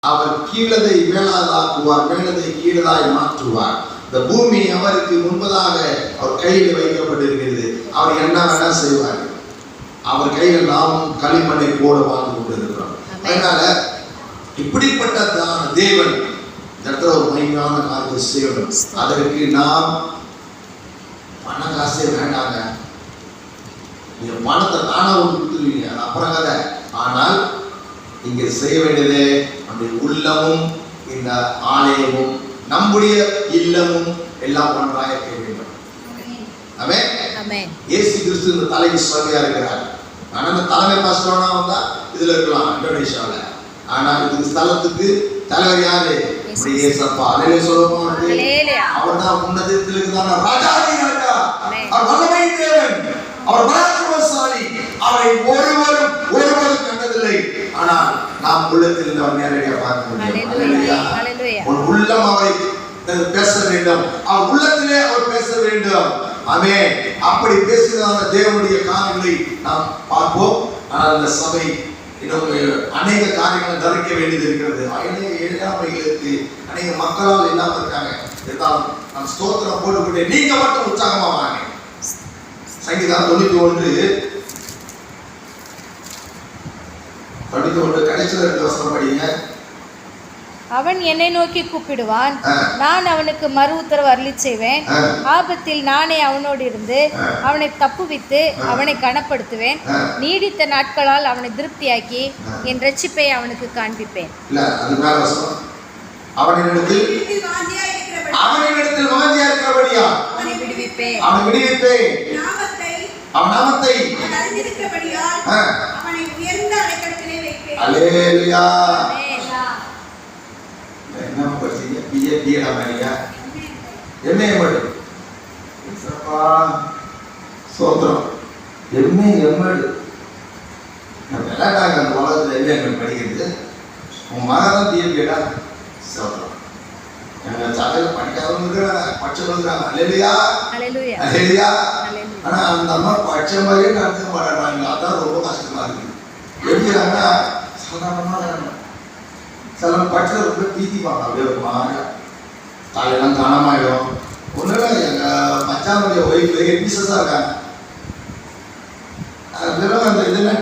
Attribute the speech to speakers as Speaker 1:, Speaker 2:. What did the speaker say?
Speaker 1: அவர் கீழதை மேலாதாக்குவார், மேலதை கீழதாய் மாற்றுவார். இந்த பூமி அவருக்கு முன்பதாக அவர் கையில் வைக்கப்பட்டிருக்கிறது. அவர் என்ன வேணா செய்வார். அவர் கையில் நாமும் களிமண்ணை போல வாழ்ந்து கொண்டிருக்கிறோம். அதனால இப்படிப்பட்ட தேவன் இடத்துல ஒரு மகிமையான காரியத்தை செய்யணும். அதற்கு நாம் பண காசே வேண்டாங்க. நீங்க பணத்தை தானா ஒன்று கொடுத்துருவீங்க, அப்புறம் கதை. ஆனால் இங்க செய்ய வேண்டியது நம்முடைய உள்ளமும் இந்த ஆலயமும் நம்முடைய இல்லமும் எல்லாம் ஒன்றாக இருக்க வேண்டும். ஆமென். இயேசு கிறிஸ்து இந்த தலைக்கு சுவாமியா இருக்கிறார். ஆனா இந்த தலைமை பாஸ்டரா வந்தா இதுல இருக்கலாம் இந்தோனேஷியால. ஆனா இந்த ஸ்தலத்துக்கு தலைவர் யாரு? இயேசப்பா. அல்லேலூயா சொல்லுவோம். அவர்தான் உன்னதத்தில் இருக்கிறார். ராஜாதி ராஜா. அவர் வல்லமை தேவன். அவர் பராக்கிரமசாலி. அவரை ஒருவரும் கண்டதில்லை. ஆனால் நாம் உள்ளத்தில் அவர் நேரடியாக பார்க்க முடியும். ஒரு உள்ளம் அவரை பேச வேண்டும். அவர் உள்ளத்திலே அவர் பேச வேண்டும். ஆமென். அப்படி பேசுகிறதான தேவனுடைய காரியங்களை நாம் பார்ப்போம். ஆனால் இந்த சபை இன்னும் அநேக காரியங்களை நிறைக்க வேண்டியது இருக்கிறது. அநேக ஏழாமைகளுக்கு அநேக மக்களால் இல்லாமல் இருக்காங்க. இருந்தாலும் நாம் ஸ்தோத்திரம் போட்டுக்கொண்டே நீங்க மட்டும் உற்சாகமா வாங்க. சங்கீதம் 91 கடைசியில் 2 வசனம் படிங்க.
Speaker 2: அவன் என்னை நோக்கி கூப்பிடுவான், நான் அவனுக்கு மறு உத்தரவு அருளிச் செய்வேன். ஆபத்தில் நானே அவனோடு இருந்து அவனை தப்புவித்து அவனை கனப்படுத்துவேன். நீடித்த நாட்களால் அவனை திருப்தியாக்கி என் இரட்சிப்பை அவனுக்கு காண்பிப்பேன்.
Speaker 1: அவனிடத்தில் வாஞ்சியா இருக்கிறபடியா
Speaker 2: அவனை விடுவிப்பேன்.
Speaker 1: அவன் நாமத்தை
Speaker 3: அவனை உயர்ந்த அடைக்கலத்திலே வைப்பேன்.
Speaker 1: அல்லேலூயா. என்ன படிச்சீங்க? பிஏ மாதிரியா? எம்ஏ படி. சப்பா சோத்ரம். MA MEd. நம்ம எல்லாட்டாங்க அந்த உலகத்தில் எம்ஏ படிக்கிறது. உன் மகன் பிஏபிடா சோத்ரம். எங்கள் சபையில் படிக்காதவங்க இருக்கிறாங்க, படிச்சவங்க இருக்கிறாங்க. அல்லேலூயா. அல்லேலூயா. ஆனா அந்த அம்மா படிச்ச மாதிரியே நடத்த மாட்டாங்க. அதான் ரொம்ப கஷ்டமா இருக்கு. எப்படின்னா சாதாரணமா சில படிச்சது ரொம்ப பீத்திப்பாங்க. அப்படியே ஒரு மாதிரி தலையெல்லாம் கனமாயிடும். ஒன்றும் எங்க மச்சானுடைய ஒய்ஃப் ஹெட்மிஸ்ஸா இருக்காங்க. அந்த இதெல்லாம்